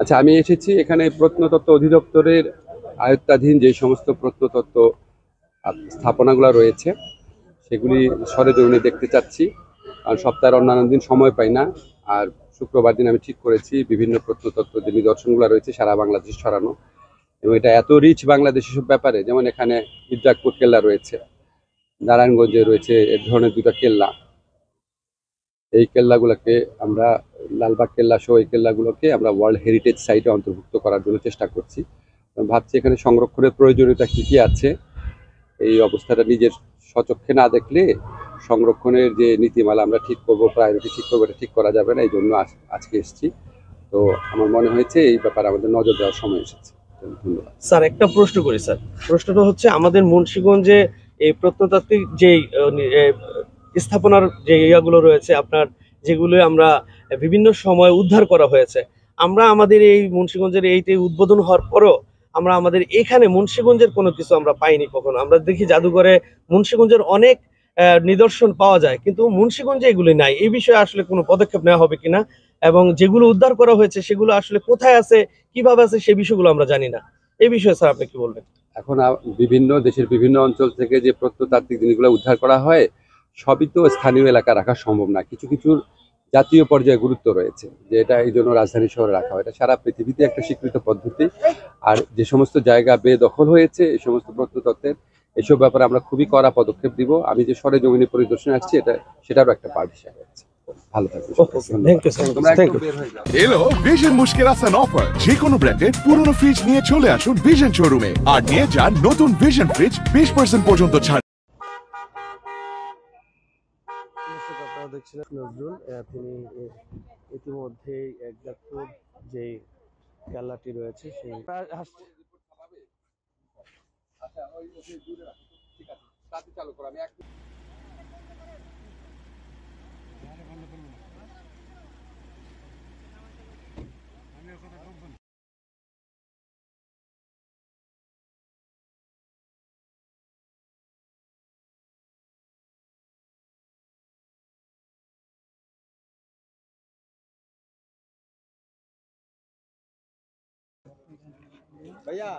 আচ্ছা, আমি এসেছি এখানে প্রত্নতত্ত্ব অধিদপ্তরের আয়ত্তাধীন যে সমস্ত প্রত্নতত্ত্ব স্থাপনাগুলো রয়েছে সেগুলি সরেজমিনে দেখতে চাচ্ছি। কারণ সপ্তাহের অন্যান্য দিন সময় পাই না। আর শুক্রবার দিন আমি ঠিক করেছি বিভিন্ন প্রত্নতত্ত্ব যে নিদর্শনগুলো রয়েছে সারা বাংলাদেশে ছড়ানো, এবং এটা এত রিচ বাংলাদেশ সব ব্যাপারে, যেমন এখানে ইদ্রাকপুর কেল্লা রয়েছে, নারায়ণগঞ্জে রয়েছে এ ধরনের দুটা কেল্লা। এই কেল্লাগুলোকে আমরা, লালবাগ কেল্লা সহ এই কেল্লাগুলোকে আমরা ওয়ার্ল্ড হেরিটেজ সাইটে অন্তর্ভুক্ত করার জন্য চেষ্টা করছি। ভাবছি এখানে সংরক্ষণের প্রয়োজনীয়তা কী কী আছে, এই অবস্থাটা নিজের স্বচক্ষে না দেখলে সংরক্ষণের যে নীতিমালা আমরা ঠিক করবো, প্রায়োরিটি ঠিক করবো, এটা ঠিক করা যাবে না। এই জন্য আজকে এসেছি। তো আমার মনে হয়েছে এই ব্যাপারে আমাদের নজর দেওয়ার সময় এসেছে। ধন্যবাদ স্যার। একটা প্রশ্ন করি স্যার। প্রশ্নটা হচ্ছে, আমাদের মুন্সিগঞ্জে এই প্রত্নতাত্ত্বিক যে স্থাপনার যে ইয়াগুলো রয়েছে আপনার, যেগুলো আমরা বিভিন্ন সময় উদ্ধার করা হয়েছে, আমরা আমাদের এই মুন্সিগঞ্জের এইতে উদ্বোধন হওয়ার পরও আমরা আমাদের এখানে মুন্সিগঞ্জের কোনো কিছু আমরা পাইনি কখনো। আমরা দেখি জাদুঘরে মুন্সিগঞ্জের অনেক নিদর্শন পাওয়া যায়, কিন্তু মুন্সিগঞ্জে এগুলি নাই। এই বিষয়ে আসলে কোনো পদক্ষেপ নেওয়া হবে কিনা, এবং যেগুলো উদ্ধার করা হয়েছে সেগুলো আসলে কোথায় আছে, কিভাবে আছে, সেই বিষয়গুলো আমরা জানি না। এই বিষয়ে স্যার আপনি কি বলবেন? এখন বিভিন্ন দেশের বিভিন্ন অঞ্চল থেকে যে প্রত্নতাত্ত্বিক জিনিসগুলো উদ্ধার করা হয়, সবই তো স্থানীয় এলাকা রাখা সম্ভব না। কিছু কিছুর জাতীয় পর্যায়ে গুরুত্ব রয়েছে, যে এটা এই জন্য রাজধানী শহরে রাখা হয়। এটা সারা পৃথিবীতে একটা স্বীকৃত পদ্ধতি। আর যে সমস্ত জায়গা বেদখল হয়েছে এই সমস্ত প্রত্নতত্ত্বের, এসব ব্যাপারে আমরা খুবই কড়া পদক্ষেপ দিব। আমি যে সরেজমিনে পরিদর্শনে আসছি, সেটারও একটা পার্ট হিসাবে আছে। ভালো থাকবে। এলো ভিশন মুশকিল আসান অফার। যে কোনো ব্র্যান্ডের পুরনো ফ্রিজ নিয়ে চলে আসুন ভিশন শোরুমে আর নিয়ে যান নতুন ভিশন ফ্রিজ 20% পর্যন্ত ছাড়। আপনারা দেখছিলেন নজরুল, তিনি ইতিমধ্যেই একজাকপুর যে কেল্লাটি রয়েছে সেই চালু করো। আমি भैया